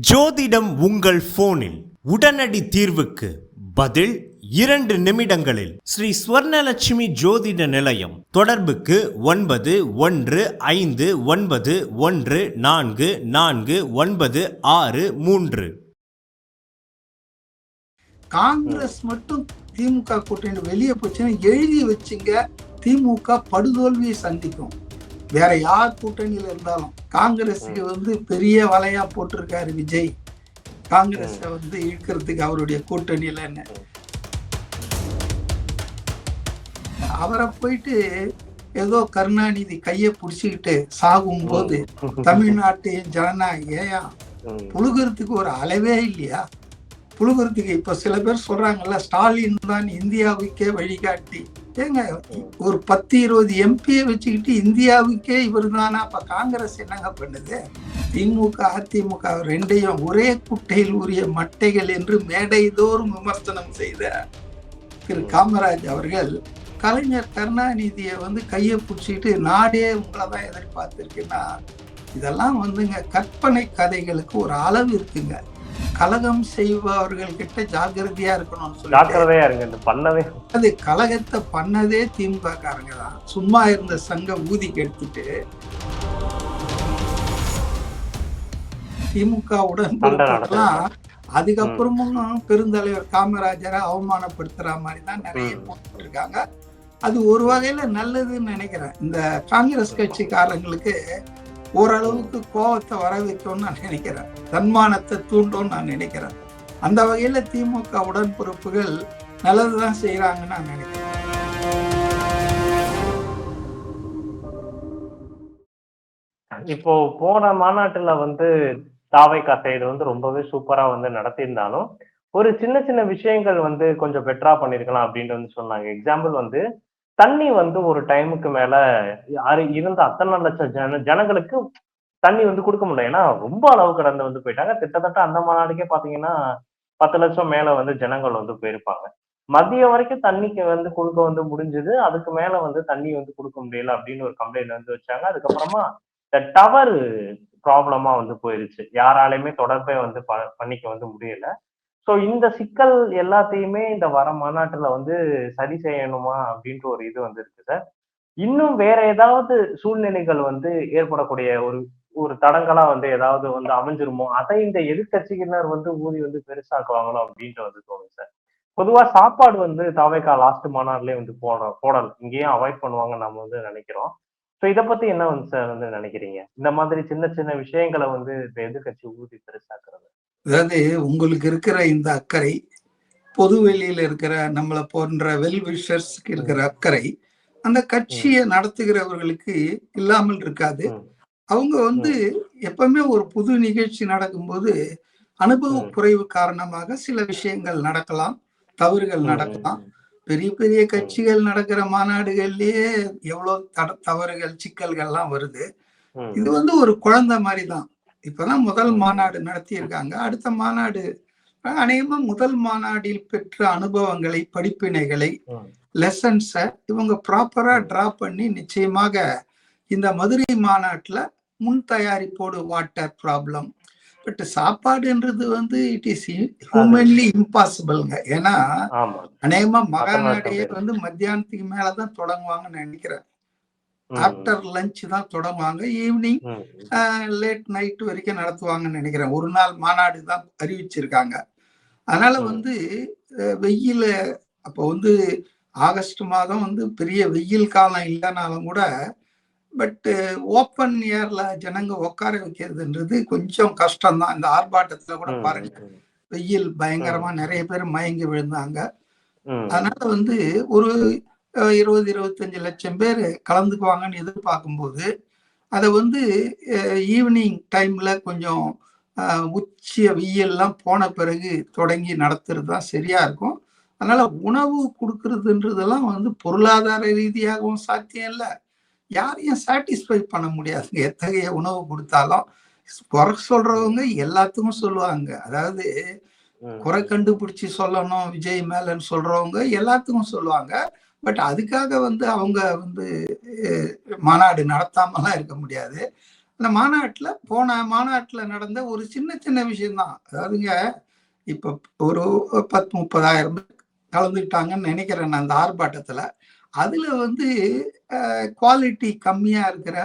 ஜோதிடம் உங்கள் போனில் உடனடி தீர்வுக்கு பதில் 2 நிமிடங்களில் ஸ்ரீ ஸ்வர்ணலட்சுமி ஜோதிட நிலையம். தொடர்புக்கு 9151144496. காங்கிரஸ் மட்டும் திமுக கூட்டணி வெளியே போச்சுன்னா எழுதி வச்சுங்க, திமுக படுதோல்வியை சந்திக்கும். வேற யார் கூட்டணியில இருந்தாலும் காங்கிரஸுக்கு பெரிய வலையா போட்டிருக்காரு விஜய், காங்கிரஸ இழுக்கிறதுக்கு அவருடைய கூட்டணியில. என்ன அவரை போயிட்டு ஏதோ கருணாநிதி கைய புடிச்சுக்கிட்டு சாகும் போது தமிழ்நாட்டையும் ஜனநாயகம் புழுகிறதுக்கு ஒரு அளவே இல்லையா? புழுகிறதுக்கு இப்ப சில பேர் சொல்றாங்கல்ல, ஸ்டாலின் தான் இந்தியாவுக்கே வழிகாட்டி. ஏங்க, ஒரு 10-20 எம்பியை வச்சுக்கிட்டு இந்தியாவுக்கே இவர் தானா? அப்ப காங்கிரஸ் என்னங்க பண்ணுது? திமுக அதிமுக ரெண்டையும் ஒரே குட்டையில் உரிய மட்டைகள் என்று மேடைதோறும் விமர்சனம் செய்த திரு காமராஜ் அவர்கள் கலைஞர் கருணாநிதியை கையை பிடிச்சிக்கிட்டு நாடே உங்களை தான் எதிர்பார்த்திருக்குன்னா, இதெல்லாம் கற்பனை கதைகளுக்கு ஒரு அளவு இருக்குங்க. கலகம் செய்பவர்கள் கிட்ட ஜாக்கிரதையா இருக்கணும்னு சொல்லி அது கலகத்தை பண்ணதே திமுக காரங்க தான். சும்மா இருந்த சங்க ஊதி கெடுத்துட்டு திமுகவுடன் அதுக்கப்புறமும் பெருந்தலைவர் காமராஜரை அவமானப்படுத்துற மாதிரி தான் நிறைய போட்டு இருக்காங்க. அது ஒரு வகையில நல்லதுன்னு நினைக்கிறேன். இந்த காங்கிரஸ் கட்சிக்காரங்களுக்கு ஓரளவுக்கு கோபத்தை வர வைக்கும்னு நான் நினைக்கிறேன், தன்மானத்தை தூண்டும் நான் நினைக்கிறேன். அந்த வகையில திமுக உடன்பிறப்புகள் நல்லதுதான் செய்யறாங்கன்னு நான் நினைக்கிறேன். இப்போ போன மாநாட்டுல தாவைக்கா சைடு ரொம்பவே சூப்பரா நடத்தியிருந்தாலும் ஒரு சின்ன சின்ன விஷயங்கள் கொஞ்சம் பெட்டரா பண்ணிருக்கலாம் அப்படின்ட்டு சொன்னாங்க. எக்ஸாம்பிள் தண்ணி ஒரு டைமுக்கு மேல இருந்த அத்தனை லட்சம் ஜனங்களுக்கு தண்ணி கொடுக்க முடியல. ஏன்னா ரொம்ப அளவு கடந்து போயிட்டாங்க. கிட்டத்தட்ட அந்த மாநாடுக்கே பாத்தீங்கன்னா 10 லட்சம் மேல ஜனங்கள் போயிருப்பாங்க. மதியம் வரைக்கும் தண்ணிக்கு கொடுக்க முடிஞ்சது. அதுக்கு மேல தண்ணி கொடுக்க முடியல அப்படின்னு ஒரு கம்ப்ளைண்ட் வச்சாங்க. அதுக்கப்புறமா இந்த டவர் ப்ராப்ளமா போயிருச்சு. யாராலையுமே தொடர்பே பண்ணிக்க முடியல. சோ இந்த சிக்கல் எல்லாத்தையுமே இந்த வர மாநாட்டுல சரி செய்யணுமா அப்படின்ற ஒரு இது இருக்கு சார். இன்னும் வேற ஏதாவது சூழ்நிலைகள் ஏற்படக்கூடிய ஒரு தடங்களா ஏதாவது அமைஞ்சிருமோ, அதை இந்த எதிர்கட்சியினர் ஊதி பெருசாக்குவாங்களோ அப்படின்ட்டு தோணுது சார். பொதுவா சாப்பாடு தாவேக்கா லாஸ்ட் மாநாடுலயே போடல, இங்கேயும் அவாய்ட் பண்ணுவாங்க நம்ம நினைக்கிறோம். சோ இதை பத்தி என்ன சார் நினைக்கிறீங்க? இந்த மாதிரி சின்ன சின்ன விஷயங்களை இந்த எதிர்கட்சி ஊதி பெருசாக்குறது. அதாவது உங்களுக்கு இருக்கிற இந்த அக்கறை, பொது வெளியில இருக்கிற நம்மளை போன்ற வெல்விஷர்ஸ்க்கு இருக்கிற அக்கறை அந்த கட்சியை நடத்துகிறவர்களுக்கு இல்லாமல் இருக்காது. அவங்க எப்பவுமே ஒரு புது நிகழ்ச்சி நடக்கும்போது அனுபவ குறைவு காரணமாக சில விஷயங்கள் நடக்கலாம், தவறுகள் நடக்கலாம். பெரிய பெரிய கட்சிகள் நடக்கிற மாநாடுகள்லயே எவ்வளவு தவறுகள் சிக்கல்கள்லாம் வருது. இது ஒரு குழந்தை மாதிரிதான். இப்பதான் முதல் மாநாடு நடத்தி இருக்காங்க. அடுத்த மாநாடு அநேகமா முதல் மாநாட்டில் பெற்ற அனுபவங்களை, படிப்பினைகளை, லெசன்ஸை இவங்க ப்ராப்பரா டிரா பண்ணி நிச்சயமாக இந்த மதுரை மாநாட்டுல முன் தயாரிப்போடு வாட்டர் ப்ராப்ளம். பட் சாப்பாடுன்றது இட் இஸ் ஹியூமன்லி இம்பாசிபிள்ங்க. ஏன்னா அநேகமா மகாநாடையே மத்தியானத்துக்கு மேலதான் தொடங்குவாங்கன்னு நினைக்கிறேன். ஆஃப்டர் லஞ்ச் தான் தொடங்குவாங்க. ஈவினிங் லேட் நைட் வரைக்கும் நடத்துவாங்கன்னு நினைக்கிறேன். ஒரு நாள் மாநாடு தான் அறிவிச்சிருக்காங்க. அதனால வெயில அப்போ ஆகஸ்ட் மாதம் பெரிய வெயில் காலம் இல்லைனாலும் கூட, பட் ஓப்பன் ஏர்ல ஜனங்க உட்கார வைக்கிறதுன்றது கொஞ்சம் கஷ்டம்தான். இந்த ஆர்ப்பாட்டத்துல கூட பாருங்க, வெயில் பயங்கரமா நிறைய பேர் மயங்கி விழுந்தாங்க. அதனால ஒரு 20-25 லட்சம் பேர் கலந்துக்குவாங்கன்னு எதிர்பார்க்கும்போது அதை ஈவினிங் டைம்ல கொஞ்சம் உச்சிய வெயில்லாம் போன பிறகு தொடங்கி நடத்துறது தான் சரியா இருக்கும். அதனால உணவு கொடுக்கறதுன்றதெல்லாம் பொருளாதார ரீதியாகவும் சாத்தியம் இல்லை, யாரையும் சாட்டிஸ்ஃபை பண்ண முடியாது. எத்தகைய உணவு கொடுத்தாலும் குறை சொல்றவங்க எல்லாத்துக்கும் சொல்லுவாங்க. அதாவது குறை கண்டுபிடிச்சு சொல்லணும் விஜய் மேலன்னு சொல்றவங்க எல்லாத்துக்கும் சொல்லுவாங்க. பட் அதுக்காக அவங்க மாநாடு நடத்தாமலாம் இருக்க முடியாது. அந்த போன மாநாட்டுல நடந்த ஒரு சின்ன சின்ன விஷயம்தான். அதாவதுங்க, இப்ப ஒரு 10-30,000 பேர் கலந்துக்கிட்டாங்கன்னு நினைக்கிறேன் நான் அந்த ஆர்ப்பாட்டத்துல. அதுல வந்து குவாலிட்டி கம்மியா இருக்கிற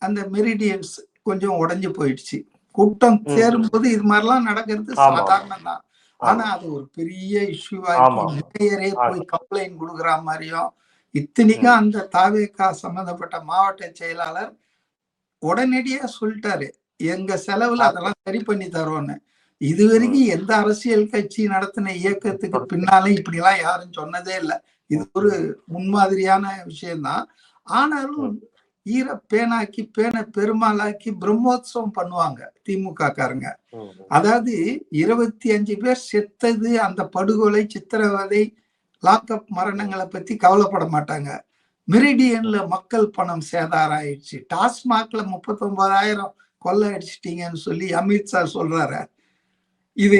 அந்த மெரிடியன்ஸ் கொஞ்சம் உடைஞ்சு போயிடுச்சு. கூட்டம் சேரும்போது இது மாதிரிலாம் நடக்கிறது சாதாரணம் தான். ஆனா அது ஒரு பெரிய இஷ்யூ ஆக்கி மேயரே போய் கம்ப்ளைண்ட் கொடுக்குற மாதிரியும், இத்தனைக்கும் அந்த தாவேகா சம்பந்தப்பட்ட மாவட்ட செயலாளர் உடனடியா சொல்லிட்டாரு, எங்க செலவுல அதெல்லாம் சரி பண்ணி தரோன்னு. இதுவரைக்கும் எந்த அரசியல் கட்சி நடத்தின இயக்கத்துக்கு பின்னாலே இப்படி எல்லாம் யாரும் சொன்னதே இல்லை. இது ஒரு முன்மாதிரியான விஷயம்தான். ஆனாலும் ஈர பேனாக்கி பேனை பெருமாளாக்கி பிரம்மோத்சவம் பண்ணுவாங்க திமுக காரங்க. அதாவது 25 பேர் செத்தது, அந்த படுகொலை, சித்திரவதை, லாக்அப் மரணங்களை பத்தி கவலைப்பட மாட்டாங்க. மெரிடியன்ல மக்கள் பணம் சேதாரம் ஆயிடுச்சு. டாஸ்மாக்ல 39,000 கொள்ளை அடிச்சிட்டீங்கன்னு சொல்லி அமித்ஷா சொல்றாரு. இது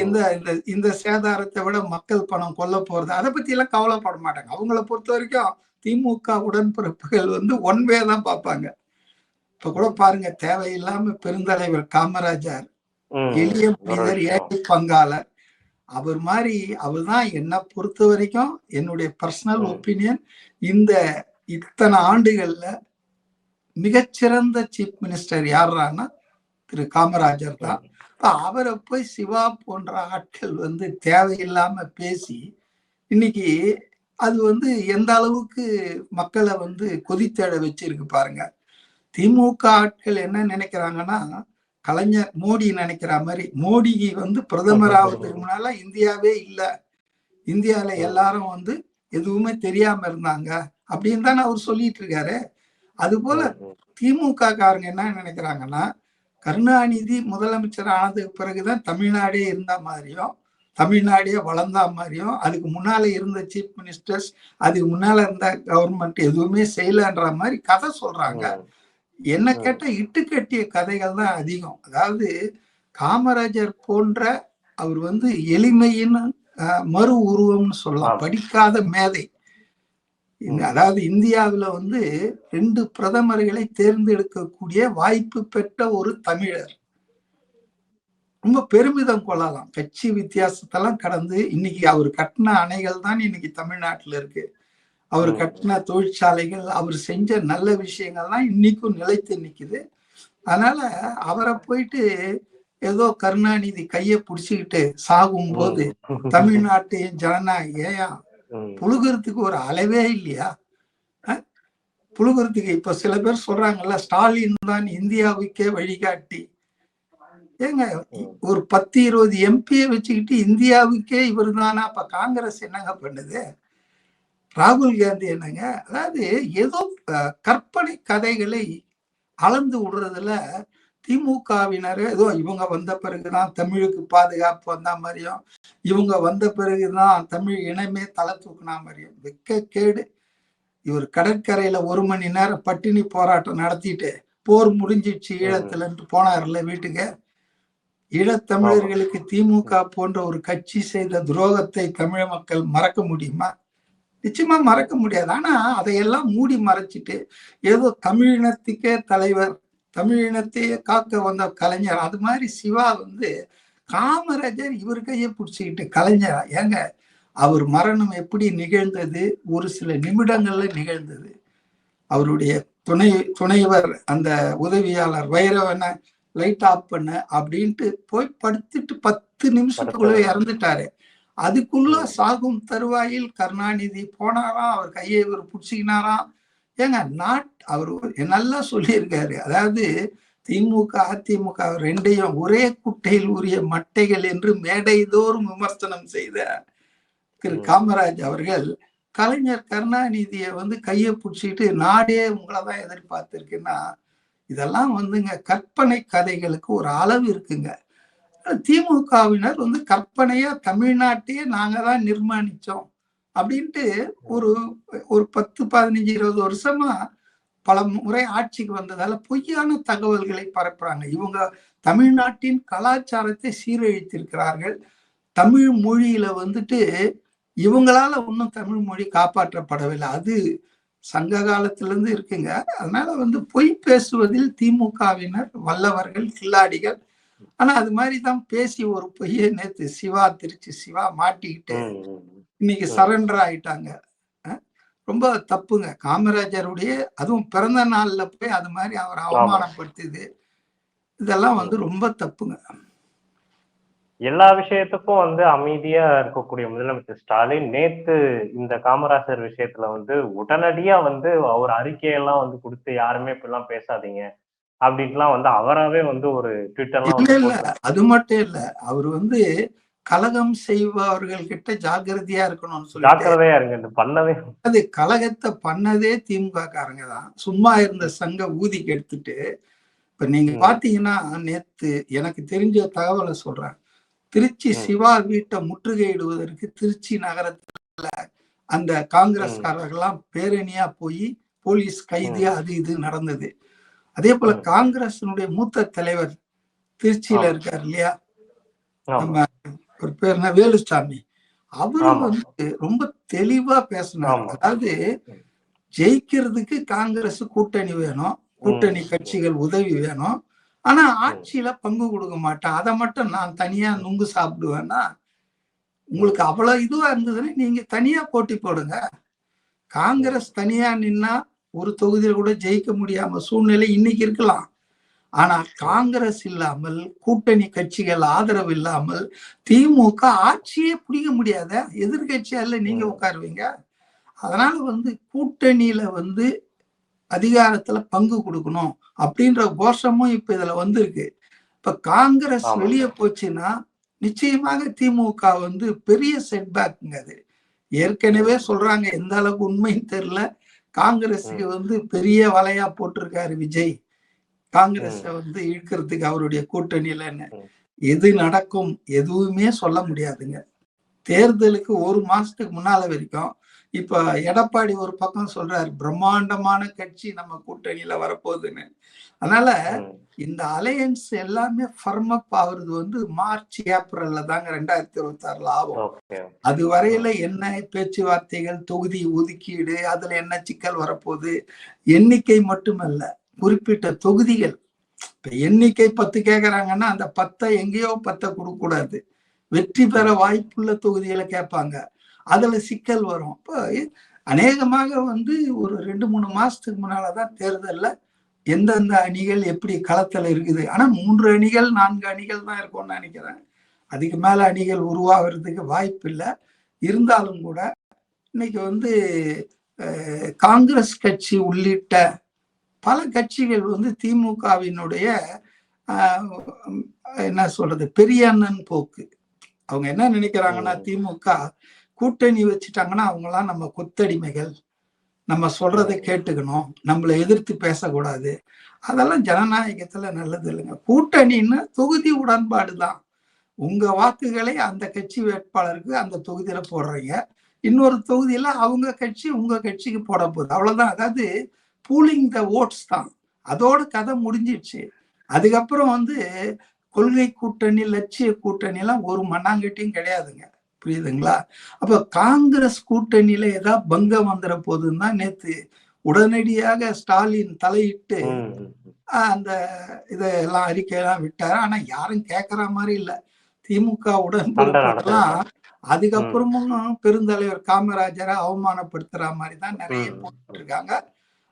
இந்த சேதாரத்தை விட மக்கள் பணம் கொல்ல போறது, அதை பத்தி எல்லாம் கவலைப்பட மாட்டாங்க. அவங்கள பொறுத்த வரைக்கும் திமுக உடன்பிறப்புகள் வந்து ஒன்வே தான் பார்ப்பாங்க. இப்ப கூட பாருங்க, தேவையில்லாம பெருந்தலைவர் காமராஜர், எளிய மனிதர், ஏழை பங்காளர், அவர் மாதிரி அவர் தான் என்னை பொறுத்த வரைக்கும், என்னுடைய பர்சனல் ஒப்பீனியன், இந்த இத்தனை ஆண்டுகள்ல மிகச்சிறந்த சீஃப் மினிஸ்டர் யாருன்னா திரு காமராஜர் தான். அவரை போய் சிவா போன்ற ஆட்கள் வந்து தேவையில்லாம பேசி இன்னைக்கு அது வந்து எந்த அளவுக்கு மக்களை வந்து கொதித்தேட வச்சிருக்கு பாருங்க. திமுக ஆட்கள் என்ன நினைக்கிறாங்கன்னா, கலைஞர் மோடி நினைக்கிற மாதிரி, மோடி வந்து பிரதமர் ஆகிறதுக்கு முன்னால இந்தியாவே இல்லை, இந்தியாவில எல்லாரும் வந்து எதுவுமே தெரியாம இருந்தாங்க அப்படின்னு தானே அவர் சொல்லிட்டு இருக்காரு. அது போல திமுக காரங்க என்ன நினைக்கிறாங்கன்னா, கருணாநிதி முதலமைச்சர் ஆனதுக்கு பிறகுதான் தமிழ்நாடே இருந்த மாதிரியும், தமிழ்நாடே வளர்ந்த மாதிரியும், அதுக்கு முன்னால இருந்த சீஃப் மினிஸ்டர்ஸ், அதுக்கு முன்னால இருந்த கவர்மெண்ட் எதுவுமே செய்யலன்ற மாதிரி கதை சொல்றாங்க. என்ன கேட்ட இட்டுக்கட்டிய கதைகள் தான் அதிகம். அதாவது காமராஜர் போன்ற அவர் வந்து எளிமையின் மறு உருவம்னு சொல்லலாம், படிக்காத மேதை. அதாவது இந்தியாவில வந்து 2 பிரதமர்களை தேர்ந்தெடுக்கக்கூடிய வாய்ப்பு பெற்ற ஒரு தமிழர். ரொம்ப பெருமிதம் கொள்ளலாம். கட்சி வித்தியாசத்தெல்லாம் கடந்து இன்னைக்கு அவர் கட்டின அணைகள் தான் இன்னைக்கு தமிழ்நாட்டில் இருக்கு. அவர் கட்டின தொழிற்சாலைகள், அவர் செஞ்ச நல்ல விஷயங்கள்லாம் இன்னைக்கும் நிலைத்து நிக்குது. அதனால அவரை போயிட்டு ஏதோ கருணாநிதி கையை பிடிச்சுக்கிட்டு சாகும் போது தமிழ்நாட்டையும் ஜனநாயகம் புழுகிறதுக்கு ஒரு அளவே இல்லையா? புழுகிறதுக்கு இப்ப சில பேர் சொல்றாங்கல்ல, ஸ்டாலின் தான் இந்தியாவுக்கே வழிகாட்டி. ஏங்க, ஒரு 10-20 எம்பியை வச்சுக்கிட்டு இந்தியாவுக்கே இவர் தானா? அப்ப காங்கிரஸ் என்னங்க பண்ணுது? ராகுல் காந்தி என்னங்க? அதாவது ஏதோ கற்பனை கதைகளை அளந்து விடுறதுல திமுகவினர் ஏதோ இவங்க வந்த பிறகுதான் தமிழுக்கு பாதுகாப்பு வந்த மாதிரியும், இவங்க வந்த பிறகுதான் தமிழ் இனமே தலை தூக்குனா மாதிரியும். வெக்க கேடு. இவர் கடற்கரையில 1 மணி நேரம் பட்டினி போராட்டம் நடத்திட்டு போர் முடிஞ்சிடுச்சு ஈழத்துலன்ட்டு போனார்ல வீட்டுக்கு. ஈழத்தமிழர்களுக்கு திமுக போன்ற ஒரு கட்சி செய்த துரோகத்தை தமிழ் மக்கள் மறக்க முடியுமா? நிச்சயமா மறக்க முடியாது. ஆனா அதையெல்லாம் மூடி மறைச்சிட்டு ஏதோ தமிழினத்துக்கே தலைவர், தமிழினத்தையே காக்க வந்த கலைஞர், அது மாதிரி சிவா வந்து காமராஜர் இவர் கையை பிடிச்சிக்கிட்டு கலைஞர். ஏங்க, அவர் மரணம் எப்படி நிகழ்ந்தது? ஒரு சில நிமிடங்கள்ல நிகழ்ந்தது. அவருடைய துணைவர் அந்த உதவியாளர் வைரவனை லைட் ஆஃப் பண்ண அப்படின்ட்டு போய் படுத்துட்டு 10 நிமிஷத்துக்குள்ள இறந்துட்டாரு. அதுக்குள்ள சாகும் தருவாயில் கருணாநிதி போனாராம், அவர் கையை இவர் பிடிச்சிக்கினாராம். ஏங்க, அவர் நல்லா சொல்லியிருக்காரு. அதாவது திமுக அதிமுக 2ஐயும் ஒரே குட்டையில் உரிய மட்டைகள் என்று மேடைதோறும் விமர்சனம் செய்த திரு காமராஜ் அவர்கள் கலைஞர் கருணாநிதியை வந்து கையை பிடிச்சிட்டு நாடே உங்களைதான் எதிர்பார்த்திருக்குன்னா, இதெல்லாம் வந்துங்க கற்பனை கதைகளுக்கு ஒரு அளவு இருக்குங்க. திமுகவினர் வந்து கற்பனையா தமிழ்நாட்டையே நாங்க தான் நிர்மாணிச்சோம் அப்படின்ட்டு ஒரு 10-15-20 வருஷமா பல முறை ஆட்சிக்கு வந்ததால பொய்யான தகவல்களை பரப்புறாங்க. இவங்க தமிழ்நாட்டின் கலாச்சாரத்தை சீரழித்திருக்கிறார்கள். தமிழ் மொழியில வந்துட்டு இவங்களால ஒன்றும் தமிழ் மொழி காப்பாற்றப்படவில்லை. அது சங்க காலத்திலிருந்து இருக்குங்க. அதனால வந்து பொய் பேசுவதில் திமுகவினர் வல்லவர்கள், கில்லாடிகள். ஆனா அது மாதிரிதான் பேசி ஒரு பொய்யை நேத்து திருச்சி சிவா மாட்டிக்கிட்டு இன்னைக்கு சரண்டர் ஆயிட்டாங்க. ரொம்ப தப்புங்க. காமராஜருடைய அதுவும் பிறந்த நாள்ல போய் அது மாதிரி அவர் அவமானப்படுத்துது, இதெல்லாம் வந்து ரொம்ப தப்புங்க. எல்லா விஷயத்துக்கும் வந்து அமைதியா இருக்கக்கூடிய முதலமைச்சர் ஸ்டாலின் நேத்து இந்த காமராஜர் விஷயத்துல வந்து உடனடியா வந்து அவர் அறிக்கையெல்லாம் வந்து கொடுத்து யாருமே இப்படிலாம் பேசாதீங்க அப்படின்ட்டுலாம் வந்து அவராவே வந்து ஒரு ட்விட்டர்லாம் இல்ல வந்து இல்ல போட்டார். அது மட்டும் இல்ல. அவர் வந்து கலகம் செய்பவர்கள் கிட்ட ஜாக்கிரதையா இருக்கணும்னு சொல்லிட்டு ஜாக்கிரதையா இருங்க இந்த பண்ணவே அது கலகத்தை பண்ணதே திமுக காரங்க தான். சும்மா இருந்த சங்க ஊதிக்கு எடுத்துட்டு இப்ப நீங்க பாத்தீங்கன்னா நேத்து எனக்கு தெரிஞ்ச தகவலை சொல்றேன். திருச்சி சிவா வீட்டை முற்றுகையிடுவதற்கு திருச்சி நகரத்துல அந்த காங்கிரஸ்காரர்கள்லாம் பேரணியா போய் போலீஸ் கைதியா அது இது நடந்தது. அதே போல காங்கிரசினுடைய மூத்த தலைவர் திருச்சியில இருக்காரு இல்லையா, நம்ம ஒரு பேர் என்ன வேலுசாமி, அவரும் வந்து ரொம்ப தெளிவா பேசினார். அதாவது ஜெயிக்கிறதுக்கு காங்கிரஸ் கூட்டணி வேணும், கூட்டணி கட்சிகள் உதவி வேணும், ஆனா ஆட்சியில பங்கு கொடுக்க மாட்டேன், அதை மட்டும் நான் தனியா நுங்கு சாப்பிடுவேன்னா உங்களுக்கு அவ்வளவு இதுவா இருந்ததுன்னா நீங்க தனியா போட்டி போடுங்க. காங்கிரஸ் தனியா நின்னா ஒரு தொகுதியில கூட ஜெயிக்க முடியாம சூழ்நிலை இன்னைக்கு இருக்கலாம். ஆனா காங்கிரஸ் இல்லாமல் கூட்டணி கட்சிகள் ஆதரவு இல்லாமல் திமுக ஆட்சியே பிடிக்க முடியாத எதிர்கட்சியா இல்ல நீங்க உட்காருவீங்க. அதனால வந்து கூட்டணியில வந்து அதிகாரத்துல பங்கு கொடுக்கணும் அப்படின்ற கோஷமும் இப்ப இதுல வந்திருக்கு. இப்ப காங்கிரஸ் வெளியே போச்சுன்னா நிச்சயமாக திமுக வந்து பெரிய செட்பேக்குங்க. அது ஏற்கனவே சொல்றாங்க, எந்த அளவுக்கு உண்மைன்னு தெரியல, காங்கிரஸுக்கு வந்து பெரிய வலையா போட்டிருக்காரு விஜய், காங்கிரஸ வந்து இழுக்கிறதுக்கு அவருடைய கூட்டணியிலன்னு. எது நடக்கும் எதுவுமே சொல்ல முடியாதுங்க. தேர்தலுக்கு ஒரு மாசத்துக்கு முன்னால வரைக்கும் இப்ப எடப்பாடி ஒரு பக்கம் சொல்றாரு பிரம்மாண்டமான கட்சி நம்ம கூட்டணியில வரப்போகுதுன்னு. அதனால இந்த அலையன்ஸ் எல்லாமே ஃபர்ம் அப் ஆகுறது வந்து மார்ச் ஏப்ரல்ல தாங்க 2026 ஆகும். அது வரையில என்ன பேச்சுவார்த்தைகள், தொகுதி ஒதுக்கீடு, அதுல என்ன சிக்கல் வரப்போகுது, எண்ணிக்கை மட்டுமல்ல குறிப்பிட்ட தொகுதிகள். இப்ப எண்ணிக்கை 10 கேக்குறாங்கன்னா அந்த 10 எங்கேயோ 10 கொடுக்க கூடாது, வெற்றி பெற வாய்ப்புள்ள தொகுதிகளை கேட்பாங்க, அதுல சிக்கல் வரும். இப்போ அநேகமாக வந்து ஒரு 2-3 மாசத்துக்கு முன்னாலதான் தேர்தல்ல எந்தெந்த அணிகள் எப்படி களத்துல இருக்குது. ஆனா 3 அணிகள் 4 அணிகள் தான் இருக்கும்னு நினைக்கிறேன். அதுக்கு மேல அணிகள் உருவாகிறதுக்கு வாய்ப்பு இல்லை. இருந்தாலும் கூட இன்னைக்கு வந்து காங்கிரஸ் கட்சி உள்ளிட்ட பல கட்சிகள் வந்து திமுகவினுடைய என்ன சொல்றது பெரிய அண்ணன் போக்கு. அவங்க என்ன நினைக்கிறாங்கன்னா, திமுக கூட்டணி வச்சுட்டாங்கன்னா அவங்களாம் நம்ம கொத்தடிமைகள், நம்ம சொல்றதை கேட்டுக்கணும், நம்மளை எதிர்த்து பேசக்கூடாது. அதெல்லாம் ஜனநாயகத்துல நல்லது இல்லைங்க. கூட்டணின்னு தொகுதி உடன்பாடு தான். உங்க வாக்குகளை அந்த கட்சி வேட்பாளருக்கு அந்த தொகுதியில போடுறீங்க, இன்னொரு தொகுதியில அவங்க கட்சி உங்க கட்சிக்கு போட போகுது, அவ்வளவுதான். அதாவது பூலிங் த ஓட்ஸ் தான், அதோட கதை முடிஞ்சிடுச்சு. அதுக்கப்புறம் வந்து கொள்கை கூட்டணி, லட்சிய கூட்டணி எல்லாம் ஒரு மண்ணாங்கட்டியும் கிடையாதுங்க, புரியுதுங்களா? அப்ப காங்கிரஸ் கூட்டணியில ஏதாவது பங்கம் வந்துட போகுதுன்னா நேத்து உடனடியாக ஸ்டாலின் தலையிட்டு அந்த இதெல்லாம் அறிக்கையெல்லாம் விட்டாரு. ஆனா யாரும் கேட்கற மாதிரி இல்ல. திமுக உடன்பாடுலாம் அதுக்கப்புறமும் பெருந்தலைவர் காமராஜரை அவமானப்படுத்துற மாதிரி தான் நிறைய போட்டு இருக்காங்க.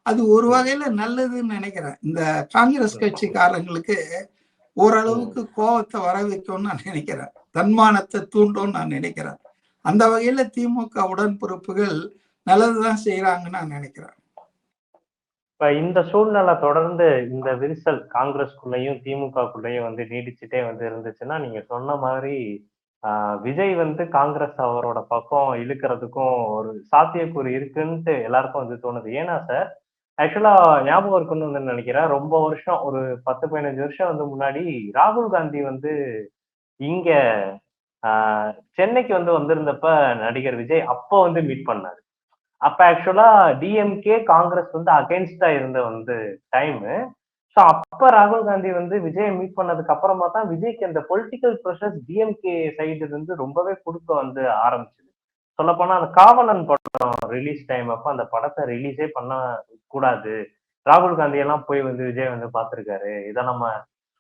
அது ஒரு வகையில நல்லதுன்னு நினைக்கிறேன். இந்த காங்கிரஸ் கட்சிக்காரங்களுக்கு ஓரளவுக்கு கோபத்தை வர வைக்கும்னு நான் நினைக்கிறேன், தன்மானத்தை தூண்டும் நான் நினைக்கிறேன். அந்த வகையில திமுக உடன்பிறப்புகள் நல்லதுதான் செய்யறாங்கன்னு நான் நினைக்கிறேன். இப்ப இந்த சூழ்நிலை தொடர்ந்து இந்த விரிசல் காங்கிரஸ்குள்ளேயும் திமுகக்குள்ளேயும் வந்து நீடிச்சுட்டே வந்து இருந்துச்சுன்னா நீங்க சொன்ன மாதிரி விஜய் வந்து காங்கிரஸ் அவரோட பக்கம் இழுக்கிறதுக்கும் ஒரு சாத்தியக்கூறு இருக்குன்ட்டு எல்லாருக்கும் வந்து தோணுது. ஏன்னா சார் ஆக்சுவலா ஞாபகம் இருக்குன்னு நினைக்கிறேன், ரொம்ப வருஷம் ஒரு 10-15 வருஷம் வந்து முன்னாடி ராகுல் காந்தி வந்து இங்க சென்னைக்கு வந்து வந்திருந்தப்ப நடிகர் விஜய் அப்போ வந்து மீட் பண்ணாரு. அப்ப ஆக்சுவலா டிஎம்கே காங்கிரஸ் வந்து அகைன்ஸ்டா இருந்த வந்து டைமு. ஸோ அப்ப ராகுல் காந்தி வந்து விஜயை மீட் பண்ணதுக்கு அப்புறமா தான் விஜய்க்கு அந்த பொலிட்டிக்கல் ப்ரெஷர்ஸ் டிஎம்கே சைடு இருந்து ரொம்பவே கொடுக்க வந்து ஆரம்பிச்சது. சொல்லப்போனா அந்த காவலன் படம் ரிலீஸ் டைம் அப்ப அந்த படத்தை ரிலீஸே பண்ண கூடாது. ராகுல் காந்தி எல்லாம் போய் வந்து விஜய் வந்து பார்த்திருக்காரு. இதை நம்ம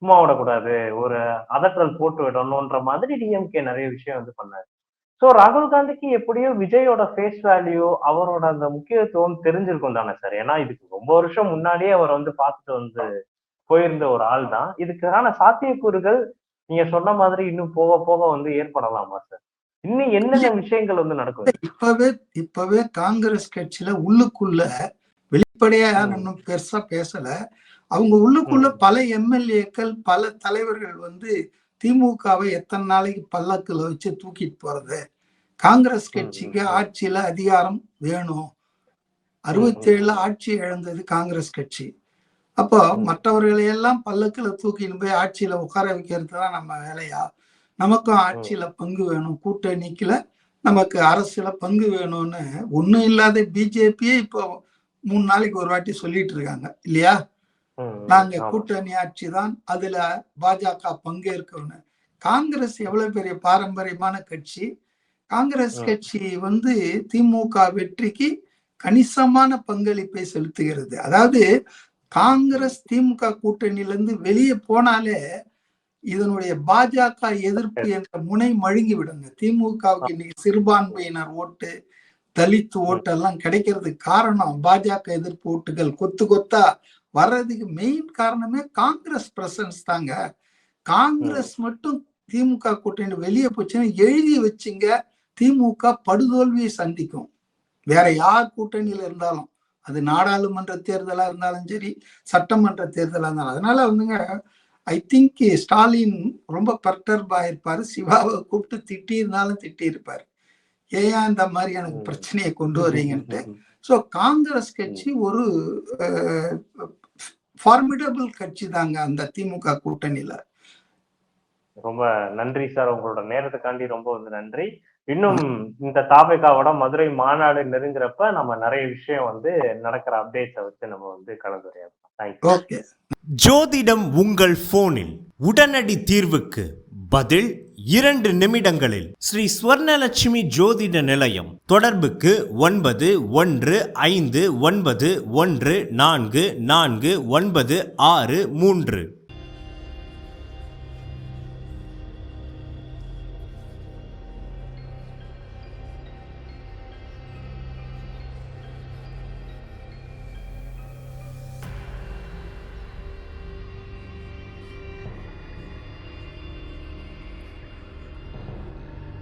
சும்மா விடக்கூடாது. ஒரு அதட்டல் போட்டு விடணும்ன்ற மாதிரி டிஎம்கே நிறைய விஷயம் வந்து பண்ணாரு. சோ ராகுல் காந்திக்கு எப்படியோ விஜயோட ஃபேஸ் வேல்யூ, அவரோட அந்த முக்கியத்துவம் தெரிஞ்சிருக்கும் தானே சார்? ஏன்னா இதுக்கு ரொம்ப வருஷம் முன்னாடியே அவர் வந்து பார்த்துட்டு வந்து போயிருந்த ஒரு ஆள் தான். இதுக்கான சாத்தியக்கூறுகள் நீங்க சொன்ன மாதிரி இன்னும் போக போக வந்து ஏற்படலாமா சார்? இன்னும் என்னென்ன விஷயங்கள் வந்து நடக்கும்? இப்பவே காங்கிரஸ் கட்சியில உள்ளுக்குள்ள வெளிப்படையா இன்னும் பெருசா பேசல. அவங்க உள்ளுக்குள்ள பல எம்எல்ஏக்கள், பல தலைவர்கள் வந்து திமுகவை எத்தனை நாளைக்கு பல்லக்குல வச்சு தூக்கிட்டு போறது, காங்கிரஸ் கட்சிக்கு ஆட்சியில அதிகாரம் வேணும். 67 ஆட்சி இழந்தது காங்கிரஸ் கட்சி. அப்போ மற்றவர்களையெல்லாம் பல்லக்குல தூக்கின்னு போய் ஆட்சியில உட்கார வைக்கிறது தான் நம்ம வேலையா? நமக்கும் ஆட்சியில பங்கு வேணும், கூட்டணிக்குல நமக்கு அரசுல பங்கு வேணும்னு ஒண்ணும் இல்லாத பிஜேபியே இப்போ 3 நாளைக்கு ஒரு வாட்டி சொல்லிட்டு இருக்காங்க இல்லையா? நாங்க கூட்டணி ஆட்சி தான், அதுல பாஜக பங்கேற்கணும். காங்கிரஸ் எவ்வளவு பெரிய பாரம்பரியமான கட்சி. காங்கிரஸ் கட்சி வந்து திமுக வெற்றிக்கு கணிசமான பங்களிப்பை செலுத்துகிறது. அதாவது காங்கிரஸ் திமுக கூட்டணியிலிருந்து வெளியே போனாலே இதனுடைய பாஜக எதிர்ப்பு என்ற முனை மழுங்கி விடுங்க. திமுகவுக்கு இன்னைக்கு சிறுபான்மையினர் ஓட்டு, தலித் ஓட்டு எல்லாம் கிடைக்கிறதுக்கு காரணம் பாஜக எதிர்ப்பு ஓட்டுகள் கொத்து கொத்தா வர்றதுக்கு மெயின் காரணமே காங்கிரஸ் பிரசன்ஸ் தாங்க. காங்கிரஸ் மட்டும் திமுக கூட்டணி வெளியே போச்சுன்னா எழுதி வச்சுங்க, திமுக படுதோல்வியை சந்திக்கும். வேற யார் கூட்டணியில இருந்தாலும், அது நாடாளுமன்ற தேர்தலா இருந்தாலும் சரி, சட்டமன்ற தேர்தலா இருந்தாலும். அதனால வந்துங்க ஐ திங்க் ஸ்டாலின் ரொம்ப பர்டர்ப் ஆயிருப்பாரு. சிவாவை கூப்பிட்டு திட்டி இருந்தாலும் திட்டி இருப்பாரு, ஏன் இந்த மாதிரி எனக்கு பிரச்சனையை கொண்டு வரீங்கன்ட்டு. ஸோ காங்கிரஸ் கட்சி ஒரு ஃபார்மிடபிள் கட்சி தாங்க அந்த திமுக கூட்டணியில. ரொம்ப நன்றி சார், உங்களோட நேரத்துக்காண்டி ரொம்ப வந்து நன்றி. இன்னும் இந்த தாவேகாவோட மதுரை மாநாடு நெருங்குறப்ப நம்ம நிறைய விஷயம் வந்து நடக்கிற அப்டேட்ஸை வச்சு நம்ம வந்து கலந்துரையாடலாம். தேங்க்யூ. ஓகே. ஜோதிடம் உங்கள் போனில் உடனடி தீர்வுக்கு பதில் 2 நிமிடங்களில் ஸ்ரீ ஸ்வர்ணலட்சுமி ஜோதிட நிலையம். தொடர்புக்கு 915914449663.